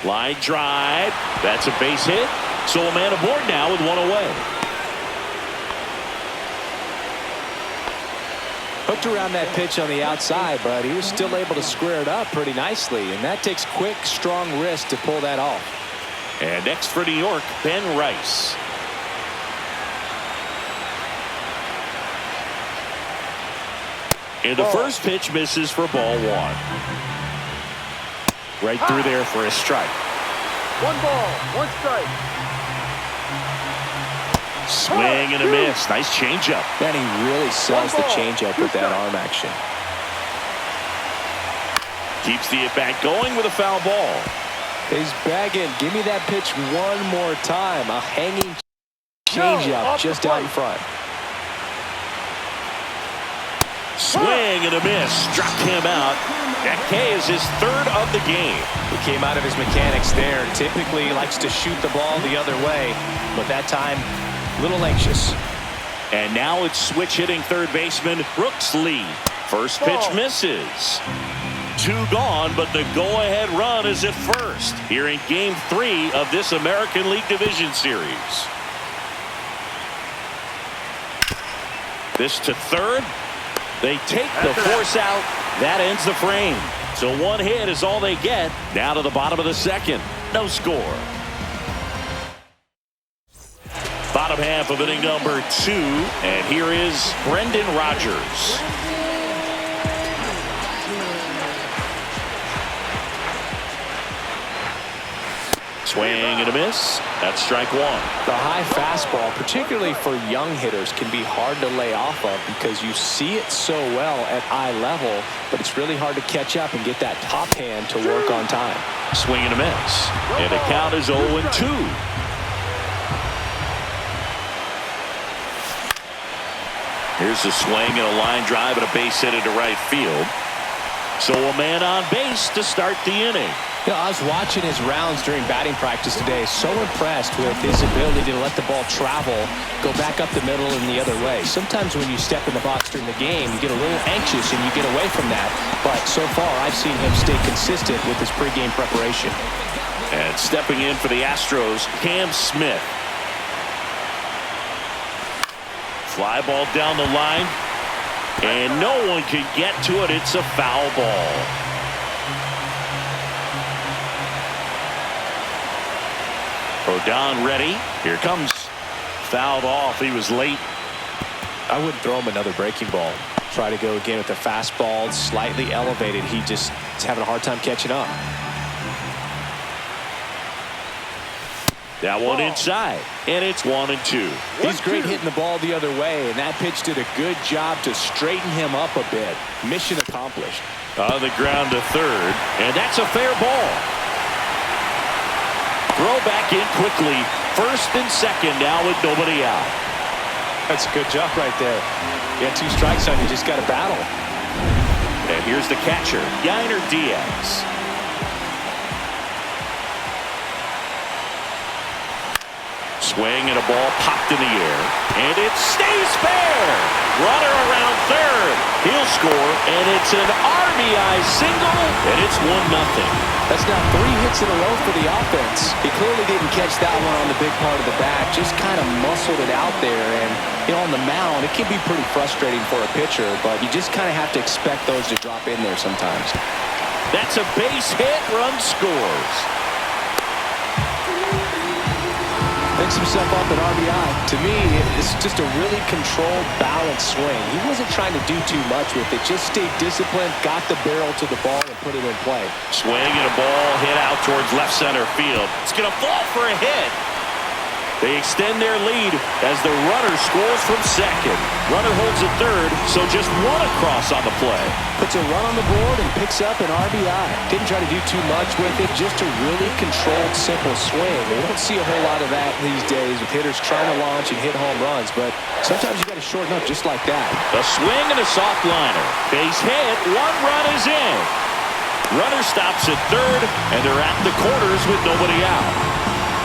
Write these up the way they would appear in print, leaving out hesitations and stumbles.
Line drive. That's a base hit. So a man aboard now with one away. Hooked around that pitch on the outside, but he was still able to square it up pretty nicely, and that takes quick, strong wrist to pull that off. And next for New York, Ben Rice. And the first pitch misses for ball one. Right through there for a strike. 1 ball, 1 strike. Swing and a miss. Nice changeup. And he really sells the changeup with that arm action. Keeps the at-bat going with a foul ball. He's bagging. Give me that pitch one more time. A hanging changeup just out in front. Swing and a miss. Struck him out. That K is his 3rd of the game. He came out of his mechanics there. Typically likes to shoot the ball the other way, but that time a little anxious. And now it's switch hitting third baseman Brooks Lee. First pitch misses. 2 gone, but the go-ahead run is at first here in Game 3 of this American League Division Series. This to third. They take the force out. That ends the frame. So 1 hit is all they get. Now to the bottom of the 2nd. No score. Bottom half of inning number 2. And here is Brendan Rodgers. Swing and a miss. That's strike 1. The high fastball, particularly for young hitters, can be hard to lay off of because you see it so well at eye level, but it's really hard to catch up and get that top hand to work on time. Swing and a miss. And the count is 0-2. Here's a swing and a line drive and a base hit into right field. So a man on base to start the inning. You know, I was watching his rounds during batting practice today. So impressed with his ability to let the ball travel, go back up the middle and the other way. Sometimes when you step in the box during the game, you get a little anxious and you get away from that. But so far, I've seen him stay consistent with his pregame preparation. And stepping in for the Astros, Cam Smith. Fly ball down the line. And no one can get to it. It's a foul ball. Rodon ready. Here comes. Fouled off. He was late. I wouldn't throw him another breaking ball. Try to go again with the fastball, slightly elevated. He just is having a hard time catching up. That one inside. And it's 1-2. He's great hitting the ball the other way, and that pitch did a good job to straighten him up a bit. Mission accomplished. On the ground to third. And that's a fair ball. Throw back in quickly. 1st and 2nd now with nobody out. That's a good job right there. You got 2 strikes on you, just got to battle. And here's the catcher, Yainer Diaz. Swing and a ball popped in the air. And it stays fair. Runner around third. He'll score, and it's an RBI single, and it's 1-0. That's now 3 hits in a row for the offense. He clearly didn't catch that one on the big part of the bat. Just kind of muscled it out there. And, you know, on the mound, it can be pretty frustrating for a pitcher, but you just kind of have to expect those to drop in there sometimes. That's a base hit. Run scores. Picks himself up at RBI. To me, it's just a really controlled, balanced swing. He wasn't trying to do too much with it. Just stayed disciplined, got the barrel to the ball, and put it in play. Swing and a ball hit out towards left center field. It's going to fall for a hit. They extend their lead as the runner scores from second. Runner holds at third, so just 1 across on the play. Puts a run on the board and picks up an RBI. Didn't try to do too much with it, just a really controlled, simple swing. We don't see a whole lot of that these days with hitters trying to launch and hit home runs, but sometimes you got to shorten up just like that. A swing and a soft liner. Base hit, 1 run is in. Runner stops at third, and they're at the corners with nobody out.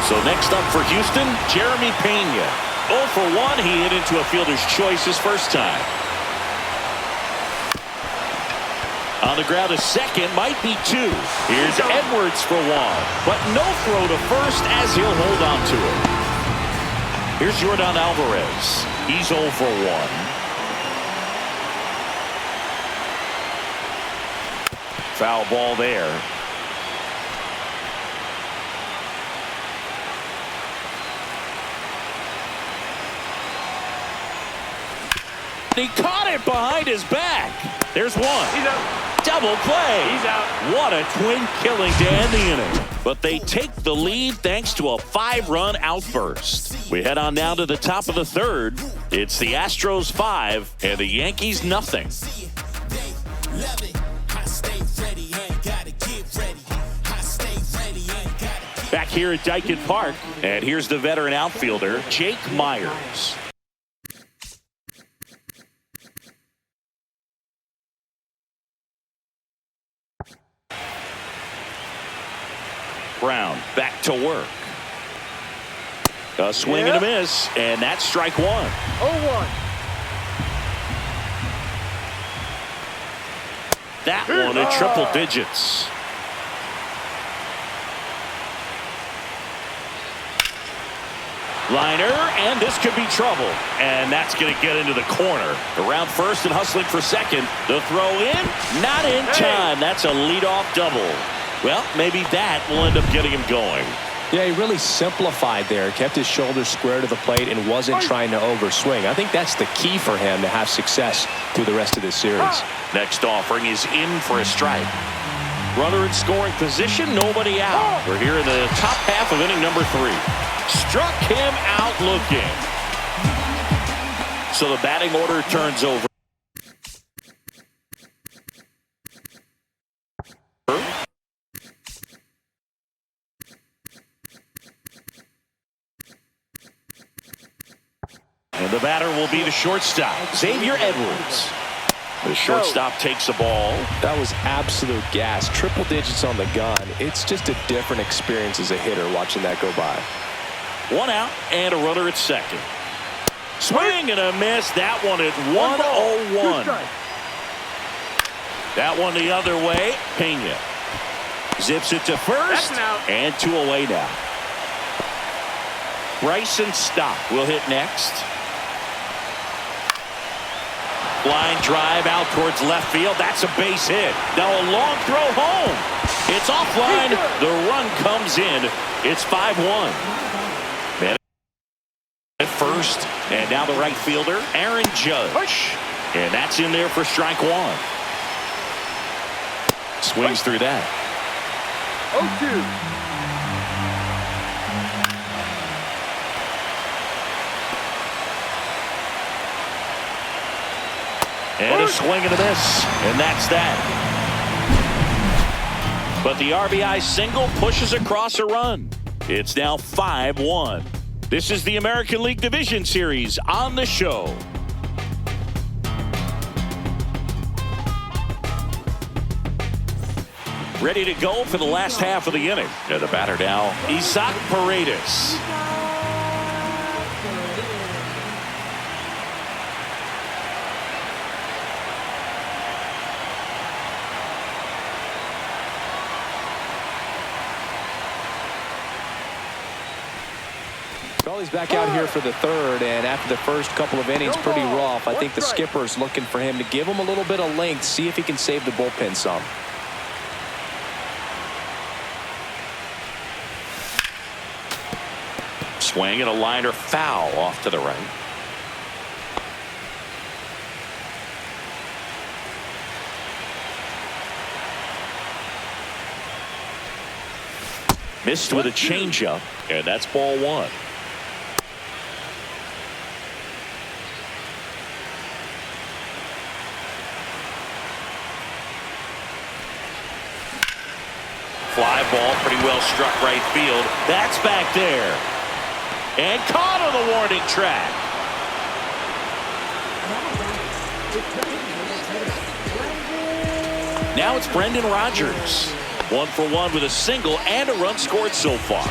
So next up for Houston, Jeremy Pena. 0 for 1. He hit into a fielder's choice his first time. On the ground to second, might be 2. Here's Edwards for 1, but no throw to first as he'll hold on to it. Here's Jordan Alvarez. He's 0 for 1. Foul ball there. He caught it behind his back. There's 1. He's out. Double play. He's out. What a twin killing to end the inning. But they take the lead thanks to a 5-run outburst. We head on down to the top of the 3rd. It's the Astros 5 and the Yankees nothing. Back here at Dyken Park, and here's the veteran outfielder, Jake Myers. Brown back to work. A swing and a miss, and that's strike 1. 0-1. That one in triple digits. Liner, and this could be trouble. And that's going to get into the corner. Around first and hustling for second. The throw in, not in time. That's a leadoff double. Well, maybe that will end up getting him going. Yeah, he really simplified there. Kept his shoulders square to the plate and wasn't trying to overswing. I think that's the key for him to have success through the rest of this series. Next offering is in for a strike. Runner in scoring position, nobody out. We're here in the top half of inning number 3. Struck him out looking. So the batting order turns over. And the batter will be the shortstop, Xavier Edwards. The shortstop takes the ball. That was absolute gas. Triple digits on the gun. It's just a different experience as a hitter watching that go by. 1 out and a runner at second. Swing and a miss. That one at 1-0-1. That one the other way. Pena zips it to first. And 2 away now. Bryson Stott will hit next. Line drive out towards left field. That's a base hit. Now a long throw home. It's offline. The run comes in. It's 5-1. Man at first. And now the right fielder, Aaron Judge. And that's in there for strike 1. Swings through that. 0-2. And a swing and a miss. And that's that. But the RBI single pushes across a run. It's now 5-1. This is the American League Division Series on the show. Ready to go for the last half of the inning. And the batter now, Isaac Paredes. Well, he's back out here for the 3rd, and after the first couple of innings, pretty rough. I think the skipper's looking for him to give him a little bit of length, see if he can save the bullpen some. Swing and a liner foul off to the right. Missed with a changeup, and that's ball 1. Fly ball, pretty well struck right field. That's back there. And caught on the warning track. Now it's Brendan Rodgers. 1 for 1 with a single and a run scored so far.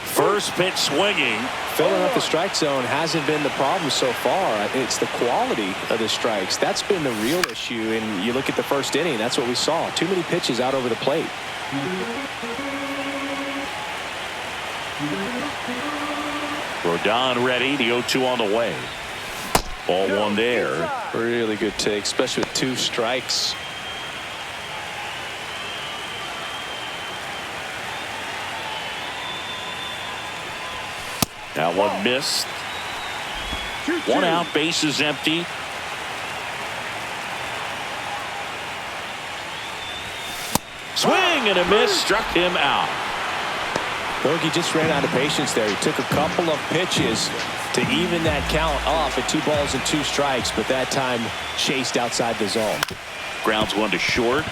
First pitch swinging, Filling up the strike zone hasn't been the problem so far. It's the quality of the strikes. That's been the real issue. And you look at the first inning, that's what we saw. Too many pitches out over the plate. Rodon ready. The 0-2 on the way. Ball one there. Really good take, especially with 2 strikes. That one missed. 1 out, base is empty. Swing and a miss, struck him out. Bogey just ran out of patience there. He took a couple of pitches to even that count off at 2 balls and 2 strikes, but that time chased outside the zone. Grounds one to short.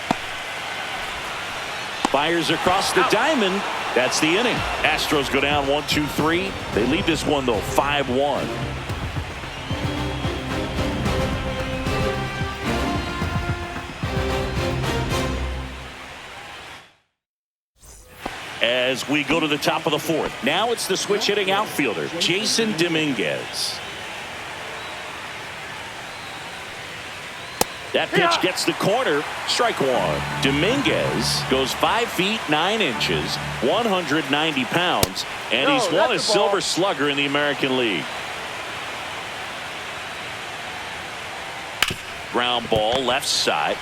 Fires across the diamond. That's the inning. Astros go down 1-2-3. They lead this one though 5-1. As we go to the top of the 4th. Now it's the switch hitting outfielder, Jason Dominguez. That pitch gets the corner. Strike one. Dominguez goes 5 feet 9 inches, 190 pounds, and he's won a Silver Slugger in the American League. Ground ball left side.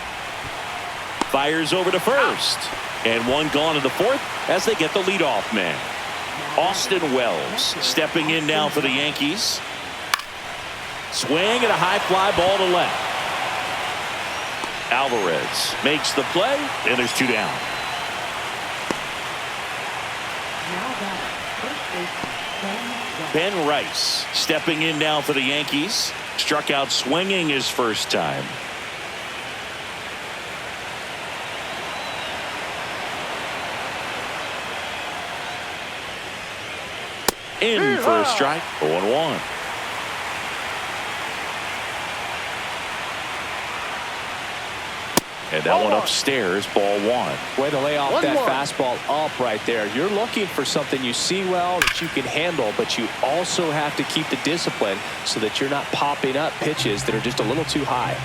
Fires over to first. And one gone in the 4th as they get the leadoff man. Austin Wells stepping in now for the Yankees. Swing and a high fly ball to left. Alvarez makes the play, and there's 2 down. Ben Rice stepping in now for the Yankees. Struck out swinging his first time. In for a strike, 0-1. And that one upstairs, ball 1. Way to lay off that fastball up right there. You're looking for something you see well that you can handle, but you also have to keep the discipline so that you're not popping up pitches that are just a little too high.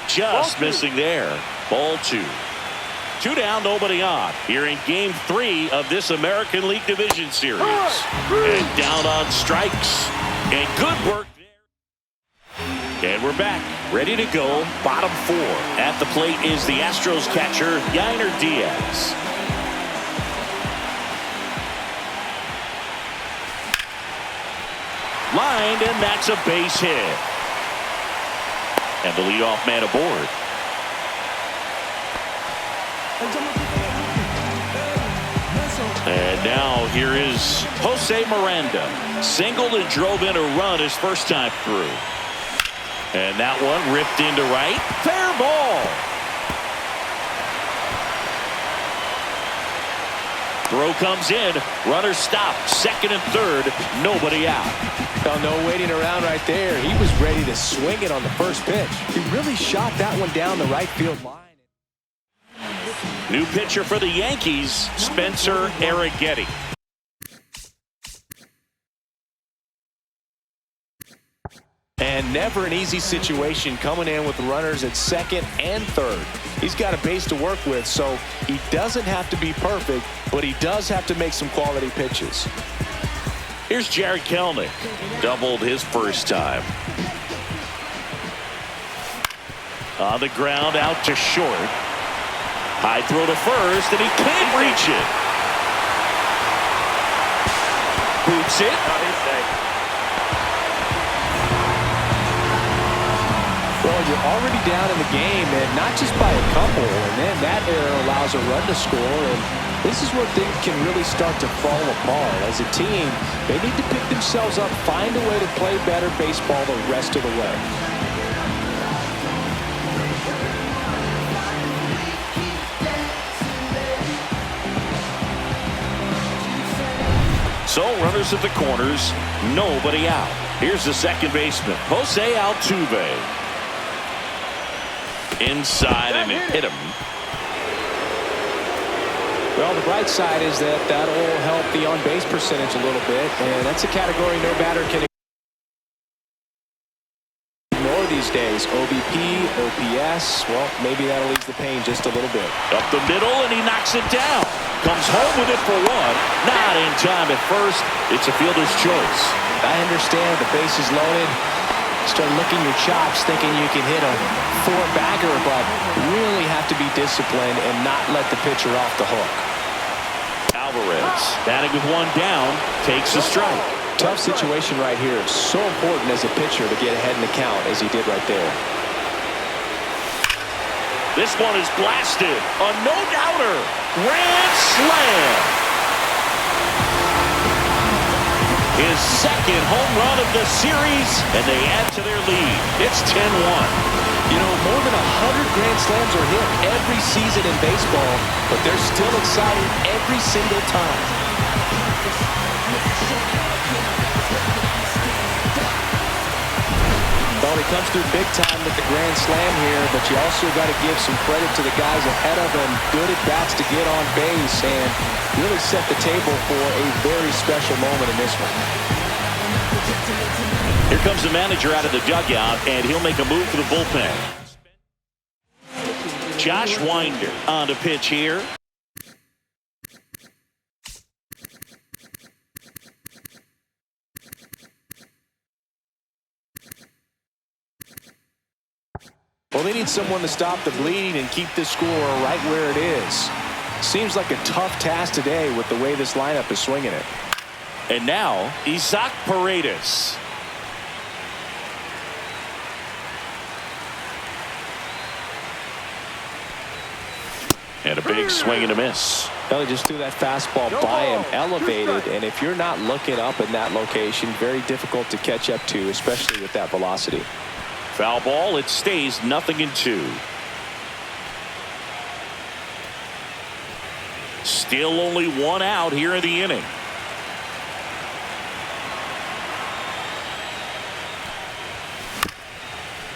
Just missing there. Ball 2. 2 down, nobody on. Here in game 3 of this American League Division Series. And down on strikes. And good work there. And we're back. Ready to go. Bottom 4. At the plate is the Astros catcher, Yainer Diaz. Lined, and that's a base hit. And the leadoff man aboard. And now here is Jose Miranda. Singled and drove in a run his first time through. And that one ripped into right. Fair ball. Throw comes in. Runner stopped. 2nd and 3rd. Nobody out. Oh, no waiting around right there. He was ready to swing it on the first pitch. He really shot that one down the right field line. New pitcher for the Yankees, Spencer Arrighetti. And never an easy situation coming in with runners at 2nd and 3rd. He's got a base to work with, so he doesn't have to be perfect, but he does have to make some quality pitches. Here's Jared Kelenic. Doubled his first time. On the ground, out to short. High throw to first, and he can't reach it. Boots it. Well, you're already down in the game, and not just by a couple, and then that error allows a run to score, and this is where things can really start to fall apart. As a team, they need to pick themselves up, find a way to play better baseball the rest of the way. So runners at the corners, nobody out. Here's the second baseman, Jose Altuve. Inside, and it hit him. Well, the bright side is that'll help the on-base percentage a little bit, and that's a category no batter can ignore these days. OBP, OPS, well, maybe that'll ease the pain just a little bit. Up the middle, and he knocks it down. Comes home with it for one. Not in time at first. It's a fielder's choice. I understand the base is loaded. Start licking your chops thinking you can hit a four-bagger, but really have to be disciplined and not let the pitcher off the hook. Alvarez, batting with one down, takes a strike. Tough situation right here. It's so important as a pitcher to get ahead in the count as he did right there. This one is blasted. A no-doubter. Grand slam. His second home run of the series, and they add to their lead. It's 10-1. You know, more than 100 grand slams are hit every season in baseball, but they're still exciting every single time. Well, he comes through big time with the grand slam here, but you also got to give some credit to the guys ahead of him. Good at-bats to get on base and really set the table for a very special moment in this one. Here comes the manager out of the dugout, and he'll make a move for the bullpen. Josh Winder on the pitch here. Well, they need someone to stop the bleeding and keep this score right where it is. Seems like a tough task today with the way this lineup is swinging it. And now, Isaac Paredes. And a big swing and a miss. Well, he just threw that fastball by him, elevated, and if you're not looking up in that location, very difficult to catch up to, especially with that velocity. Foul ball, it stays 0-2. Still only one out here in the inning.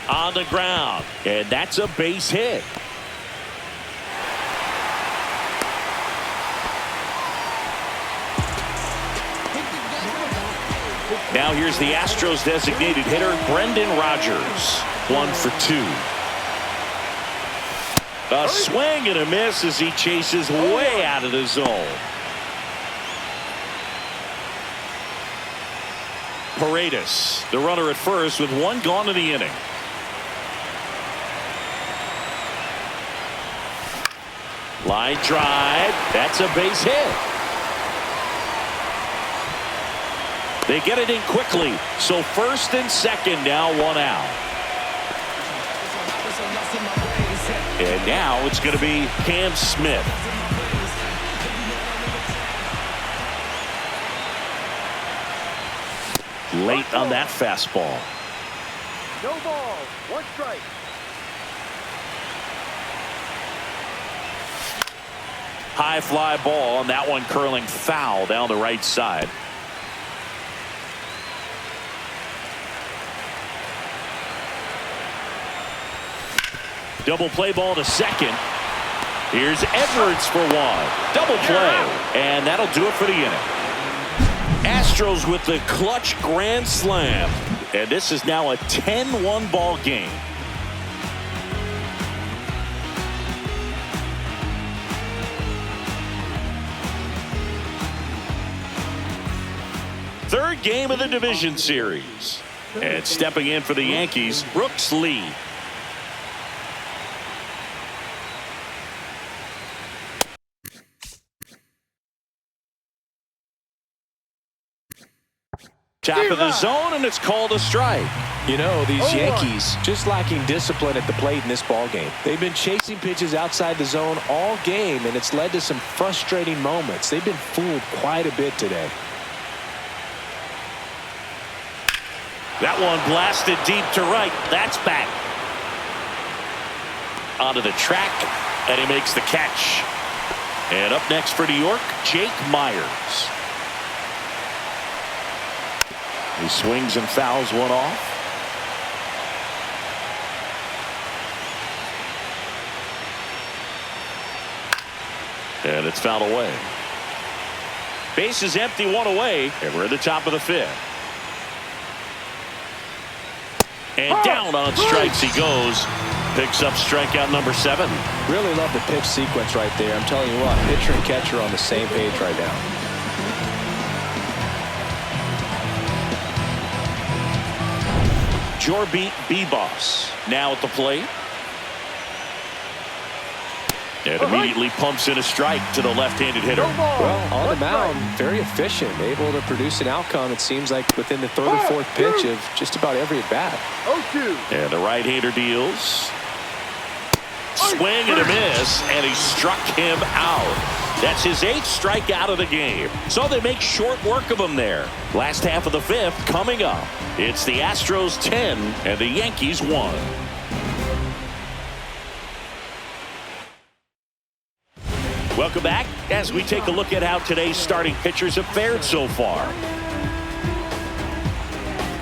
On the ground, and that's a base hit. Now here's the Astros designated hitter, Brendan Rodgers. 1 for 2. A swing and a miss as he chases way out of the zone. Paredes, the runner at first with one gone in the inning. Line drive. That's a base hit. They get it in quickly. So first and second now, one out. And now it's going to be Cam Smith. Late on that fastball. No ball. 1 strike. High fly ball, and that one curling foul down the right side. Double play ball to second. Here's Edwards for one. Double play, and that'll do it for the inning. Astros with the clutch grand slam, and this is now a 10-1 ball game. Third game of the division series, and stepping in for the Yankees, Brooks Lee. Top of the zone, and it's called a strike. You know, these Yankees just lacking discipline at the plate in this ball game. They've been chasing pitches outside the zone all game, and it's led to some frustrating moments. They've been fooled quite a bit today. That one blasted deep to right. That's back. Onto the track, and he makes the catch. And up next for New York, Jake Myers. He swings and fouls one off. And it's fouled away. Base is empty, one away, and we're at the top of the fifth. And down on strikes he goes. Picks up strikeout number 7. Really love the pitch sequence right there. I'm telling you what, pitcher and catcher are on the same page right now. Jorbeat B-Boss now at the plate. And immediately pumps in a strike to the left-handed hitter. Well, on the mound, very efficient, able to produce an outcome, it seems like, within the third or fourth pitch of just about every at-bat. 0-2. And the right-hander deals. Swing and a miss, and he struck him out. That's his 8th strikeout of the game. So they make short work of him there. Last half of the fifth coming up. It's the Astros 10 and the Yankees 1. Welcome back as we take a look at how today's starting pitchers have fared so far.